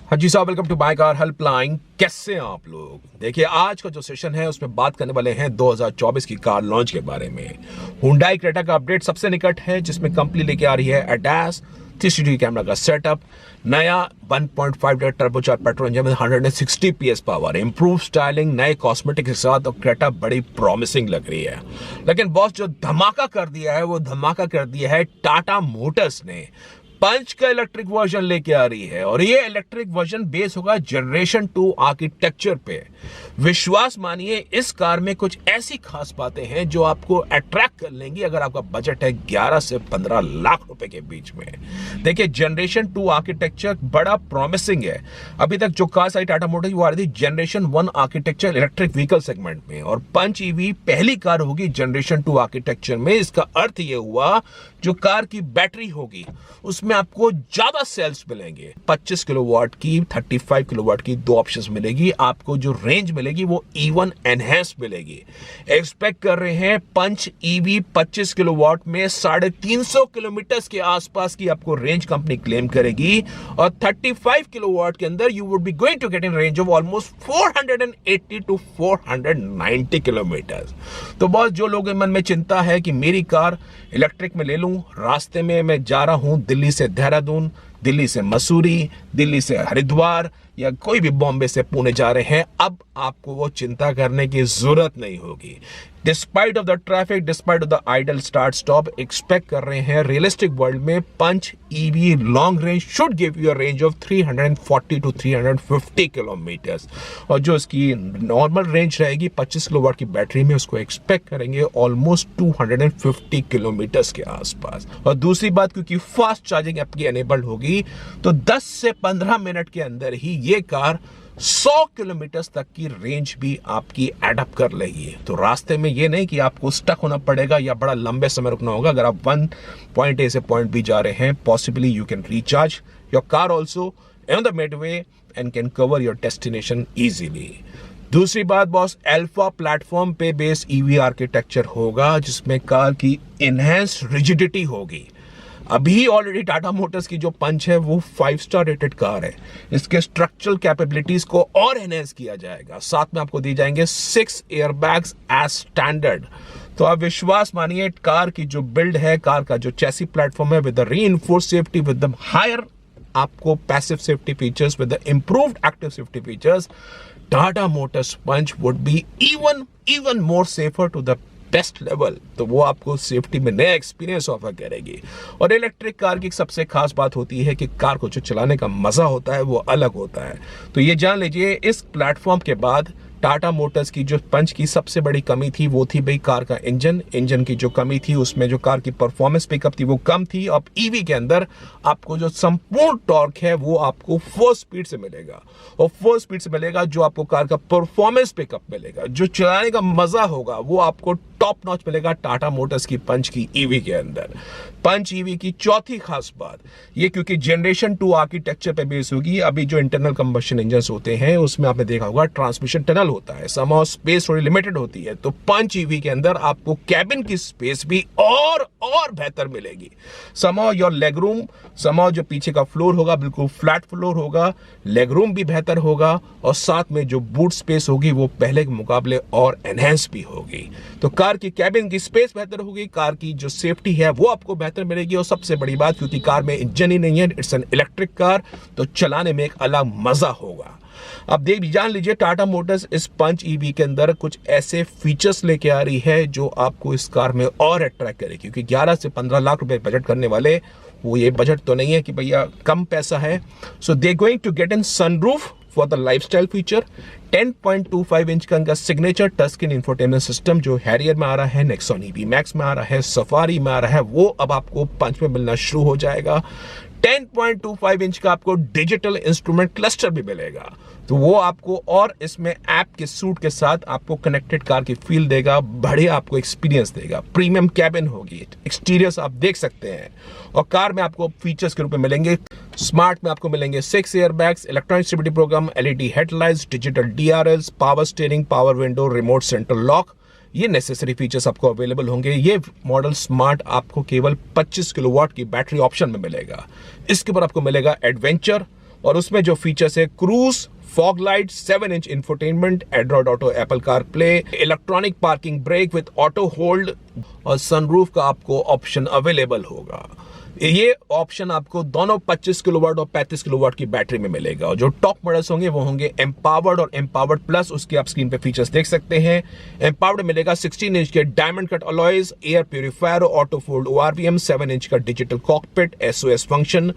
हाँ जी साहब, welcome to buy car helpline. कैसे हैं आप लोग? देखिए, आज का जो सेशन है उसमें बात करने वाले हैं 2024 की कार लॉन्च के बारे में। हुंडई क्रेटा का अपडेट सबसे निकट है, जिसमें कंपनी लेके आ रही है ADAS 360 कैमरा का सेटअप, नया 1.5 लीटर टर्बोचार्ज पेट्रोल इंजन में 160 PS पावर, इंप्रूव स्टाइलिंग, नए कॉस्मेटिक के साथ, और क्रेटा बड़ी प्रॉमिसिंग लग रही है। लेकिन बॉस, जो धमाका कर दिया है वो धमाका कर दिया है टाटा मोटर्स ने। पंच का इलेक्ट्रिक वर्जन लेके आ रही है, और ये इलेक्ट्रिक वर्जन बेस होगा जनरेशन 2 आर्किटेक्चर पे। विश्वास मानिए, इस कार में कुछ ऐसी खास बातें हैं जो आपको अट्रैक्ट कर लेंगी अगर आपका बजट है 11 से 15 लाख रुपए के बीच में। देखिए, जनरेशन 2 आर्किटेक्चर बड़ा प्रॉमिसिंग है। अभी तक जो कार आई टाटा मोटर्स वो आ रही थी generation 1 architecture electric vehicle segment में, और पंच ईवी पहली कार होगी जनरेशन 2 आर्किटेक्चर में। इसका अर्थ ये हुआ, जो कार की बैटरी होगी उसमें आपको ज्यादा सेल्स मिलेंगे। 25 किलोवाट की, 35 किलोवाट की, दो ऑप्शंस मिलेगी आपको। जो रेंज मिलेगी वो इवन एनहेंस मिलेगी। एक्सपेक्ट कर रहे हैं पंच ईवी 25 किलोवाट में 350 किलोमीटर के आसपास की आपको रेंज कंपनी क्लेम करेगी, और 35 किलोवाट के अंदर you would be going to get in range of almost 480 to 490 kilometre. तो बॉस, जो लोगों के मन में चिंता है कि मेरी कार इलेक्ट्रिक में ले लूं, रास्ते में मैं जा रहा हूं दिल्ली से देहरादून, दिल्ली से मसूरी, दिल्ली से हरिद्वार, या कोई भी बॉम्बे से पुणे जा रहे हैं, अब आपको वो चिंता करने की जरूरत नहीं होगी। Despite of the traffic, despite of the idle start stop, expect कर रहे हैं रियलिस्टिक वर्ल्ड में Punch EV long range should give you a range of 340 to 350 kilometres, और जो इसकी नॉर्मल रेंज रहेगी 25 किलोवाट की बैटरी में, उसको एक्सपेक्ट करेंगे ऑलमोस्ट 250 किलोमीटर्स के आसपास। और दूसरी बात, क्योंकि फास्ट चार्जिंग आपकी एनेबल्ड होगी, तो 10 से 15 मिनट के अंदर ही ये कार 100 किलोमीटर तक की रेंज भी आपकी एडअप कर लेगी। तो रास्ते में ये नहीं कि आपको स्टक होना पड़ेगा या बड़ा लंबे समय रुकना होगा। अगर आप पॉइंट ए से पॉइंट बी जा रहे हैं, possibly you can recharge your car also on the Midway and can cover your destination easily. दूसरी बात बॉस, अल्फा प्लेटफॉर्म पे बेस्ड ईवी आर्किटेक्चर होगा, जिसमें कार की इनहेंस्ड रिजिडिटी होगी। अभी ऑलरेडी टाटा मोटर्स की जो पंच है वो 5 स्टार रेटेड कार है। इसके स्ट्रक्चरल कैपेबिलिटीज को और एनहेंस किया जाएगा। साथ में आपको दी जाएंगे 6 एयरबैग्स एज स्टैंडर्ड। तो आप विश्वास मानिए, कार की जो बिल्ड है, कार का जो चैसी प्लेटफॉर्म है, with the reinforced safety, with the higher आपको passive safety features, with the improved active safety features, Tata Motors Punch would be even more safer to the best level. तो वो आपको safety में नया experience offer करेगी। और electric car की सबसे खास बात होती है कि कार को जो चलाने का मजा होता है वो अलग होता है। तो ये जान लीजिए, इस प्लेटफॉर्म के बाद टाटा मोटर्स की जो पंच की सबसे बड़ी कमी थी वो थी भाई कार का इंजन की जो कमी थी, उसमें जो कार की परफॉर्मेंस पिकअप थी वो कम थी। अब ईवी के अंदर आपको जो संपूर्ण टॉर्क है वो आपको 4 स्पीड से मिलेगा, और 4 स्पीड से मिलेगा जो आपको कार का परफॉर्मेंस पिकअप मिलेगा, जो चलाने का मजा होगा वो आपको टॉप नॉच मिलेगा टाटा मोटर्स की पंच की ईवी के अंदर। पंच ईवी की चौथी खास बात ये, क्योंकि जनरेशन 2 आर्किटेक्चर पे बेस होगी। अभी जो इंटरनल कंबशन इंजन होते हैं उसमें आपने देखा होगा ट्रांसमिशन टनल होता है, समहाउ स्पेस थोड़ी लिमिटेड होती है। तो पंच ईवी के अंदर आपको कैबिन की स्पेस भी और बेहतर मिलेगी। Somehow your leg room, somehow जो पीछे का फ्लोर होगा बिल्कुल फ्लैट फ्लोर होगा, लेग रूम भी बेहतर होगा, और साथ में जो बूट स्पेस होगी वो पहले के मुकाबले और एनहेंस भी होगी। तो कार की कैबिन की स्पेस बेहतर होगी, कार की जो सेफ्टी है वो आपको बेहतर मिलेगी, और सबसे बड़ी बात, क्योंकि कार में इंजन ही नहीं है, इट्स एन इलेक्ट्रिक कार, तो चलाने में एक अलग मजा होगा। अब जान लीजिए, टाटा मोटर्स इस पंच ईवी के अंदर कुछ ऐसे फीचर्स लेके आ रही है जो आपको इस कार में और अट्रैक्ट करेगी। क्योंकि 11 से 15 लाख रुपए बजट करने वाले, वो ये बजट तो नहीं है कि भैया कम पैसा है। So they going to get in sunroof for the lifestyle feature, 10.25 inch का इनका signature touch screen infotainment system जो हैरियर में आ रहा है, नेक्सॉन ईवी मैक्स में आ रहा है, सफारी में आ रहा है, वो अब आपको पंच में मिलना शुरू हो जाएगा। 10.25 इंच का आपको डिजिटल इंस्ट्रूमेंट क्लस्टर भी मिलेगा, तो वो आपको और इसमें ऐप के सूट के साथ आपको कनेक्टेड कार की फील देगा, बढ़िया आपको एक्सपीरियंस देगा। प्रीमियम कैबिन होगी, एक्सटीरियर्स आप देख सकते हैं, और कार में आपको फीचर्स के रूप में मिलेंगे। स्मार्ट में आपको मिलेंगे 6 airbags, electronic stability program, LED headlights, digital DRLs, power steering, power window, remote central lock, ये नेसेसरी फीचर्स आपको अवेलेबल होंगे। ये मॉडल स्मार्ट आपको केवल 25 किलोवाट की बैटरी ऑप्शन में मिलेगा। इसके ऊपर आपको मिलेगा एडवेंचर, और उसमें जो फीचर्स है cruise, fog light, 7 inch infotainment, Android auto, Apple car play, electronic parking brake with auto hold और सनरूफ का आपको ऑप्शन अवेलेबल होगा। ये ऑप्शन आपको दोनों 25 किलोवाट और 35 किलोवाट की बैटरी में मिलेगा और जो टॉप मॉडल्स होंगे वो होंगे एम्पावर्ड और एम्पावर्ड प्लस। उसके आप स्क्रीन पे फीचर्स देख सकते हैं। एम्पावर्ड मिलेगा 16 इंच के diamond cut alloys, air purifier, auto fold ORVM, 7 inch का digital cockpit, SOS function,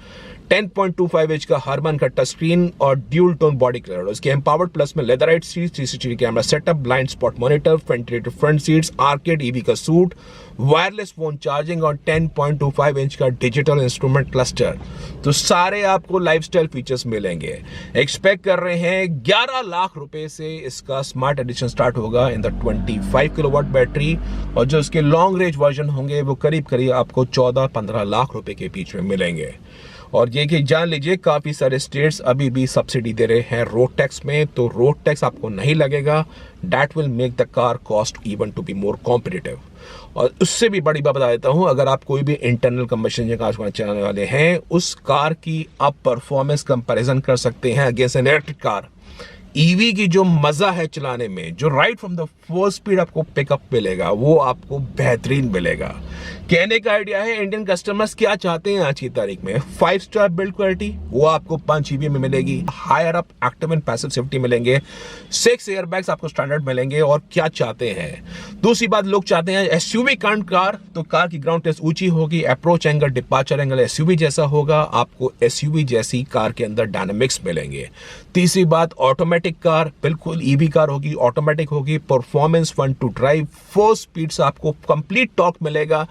10.25 inch का हर्मन का टच स्क्रीन और ड्यूल टोन बॉडी कलर। उसके एम्पावर्ड प्लस में leatherette seats, 360 camera setup, blind spot monitor, ventilated front seats, arcade EV का suite, wireless phone charging और 10.25 inch का digital instrument cluster. तो सारे आपको लाइफस्टाइल फीचर्स मिलेंगे। एक्सपेक्ट कर रहे हैं 11 लाख रुपए से इसका स्मार्ट एडिशन स्टार्ट होगा इन द 25 किलोवाट बैटरी और जो इसके लॉन्ग रेंज वर्जन होंगे वो करीब करीब आपको 14-15 लाख रुपए के बीच में मिलेंगे। और ये कि जान लीजिए काफ़ी सारे स्टेट्स अभी भी सब्सिडी दे रहे हैं रोड टैक्स में, तो रोड टैक्स आपको नहीं लगेगा। That will make the car cost even to be more competitive. और उससे भी बड़ी बात बता देता हूं, अगर आप कोई भी इंटरनल कंबशन इंजन कार चलाने वाले हैं, उस कार की आप परफॉर्मेंस कंपैरिजन कर सकते हैं against an electric car. EV की जो मजा है चलाने में, जो right from the first speed आपको पिकअप मिलेगा वो आपको बेहतरीन मिलेगा। कहने का आइडिया है इंडियन कस्टमर्स क्या चाहते हैं आज की तारीख में, 5 स्टार बिल्ड क्वालिटी वो आपको 5 ईवी में मिलेगी, higher up active and passive safety मिलेंगे, 6 एयरबैग्स आपको स्टैंडर्ड मिलेंगे। और क्या चाहते हैं, दूसरी बात, लोग चाहते हैं एसयूवी काइंड कार, तो कार की ग्राउंड टेस्ट ऊंची होगी, approach angle, departure angle SUV जैसा होगा, आपको एसयूवी जैसी कार के अंदर डायनामिक्स मिलेंगे। तीसरी बात, ऑटोमेटिक कार, बिल्कुल ईवी कार होगी, ऑटोमेटिक होगी, performance fun to drive, 4 speed से आपको कंप्लीट टॉर्क मिलेगा,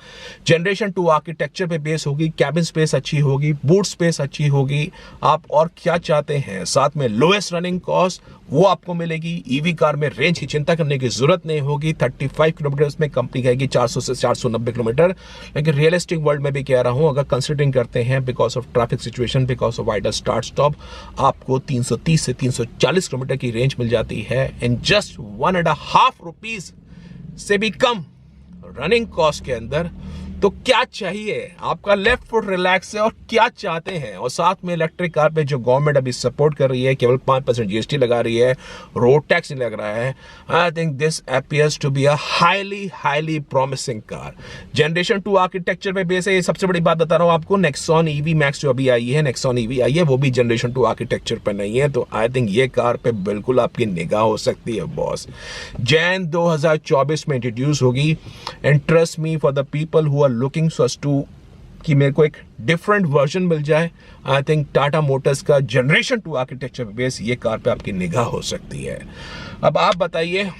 जनरेशन 2 आर्किटेक्चर पे बेस होगी, कैबिन स्पेस अच्छी होगी, बूट स्पेस अच्छी होगी। आप और क्या चाहते हैं, साथ में लोएस्ट रनिंग कॉस्ट वो आपको मिलेगी। ईवी कार में रेंज की चिंता करने की जरूरत नहीं होगी, 35 किलोमीटर में कंपनी कहेगी 400 से 490 किलोमीटर, लेकिन रियलिस्टिक वर्ल्ड में भी कह रहा हूं, अगर कंसिडरिंग करते हैं because of traffic situation, because of wider start stop, आपको 330 से 340 किलोमीटर की रेंज मिल जाती है इन जस्ट 1.5 रुपीज से भी कम रनिंग कॉस्ट के अंदर। तो क्या चाहिए, आपका लेफ्ट फुट रिलैक्स है और क्या चाहते हैं, और साथ में इलेक्ट्रिक कार पे जो गवर्नमेंट अभी सपोर्ट कर रही है, केवल 5% GST लगा रही है, रोड टैक्स नहीं लग रहा है। I think this appears to be a highly promising car. Generation 2 architecture पे बेस है, ये सबसे बड़ी बात बता रहा हूं आपको। नेक्सॉन EV मैक्स जो अभी आई है, नेक्सॉन EV आई है, वो भी जनरेशन 2 आर्किटेक्चर पे नहीं है। तो आई थिंक ये कार पे बिल्कुल आपकी निगाह हो सकती है बॉस। जैन 2024 में इंट्रोड्यूस होगी and trust me, for the people who looking so as to कि मेरे को एक डिफरेंट वर्जन मिल जाए, आई थिंक टाटा मोटर्स का जनरेशन 2 आर्किटेक्चर बेस ये कार पे आपकी निगाह हो सकती है। अब आप बताइए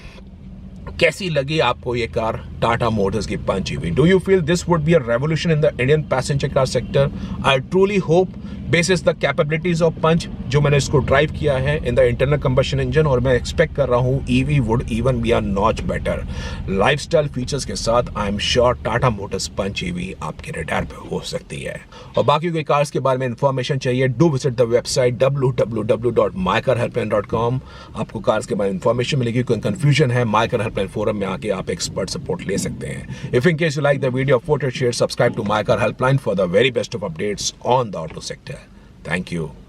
कैसी लगी आपको ये कार, टाटा मोटर्स की Punch EV. Do you feel this would be a revolution in the Indian passenger car sector? I truly hope basis the capabilities of Punch, जो मैंने इसको ड्राइव किया है in the internal combustion engine, और मैं expect कर रहा हूं EV would even be a notch better. Lifestyle features के साथ I am sure Tata Motors Punch EV आपके रडार पे हो सकती है। और बाकी कोई कार्स के बारे में इंफॉर्मेशन चाहिए, do visit the website www.mycarhelpline.com। आपको कार्स के बारे में इंफॉर्मेशन मिलेगी। कोई कंफ्यूजन है, मायकार हेल्पलाइन फोरम में आके आप एक्सपर्ट सपोर्ट ले सकते हैं। If in case you like the video, photo share, subscribe to my car helpline for the very best of updates on the auto sector. Thank you.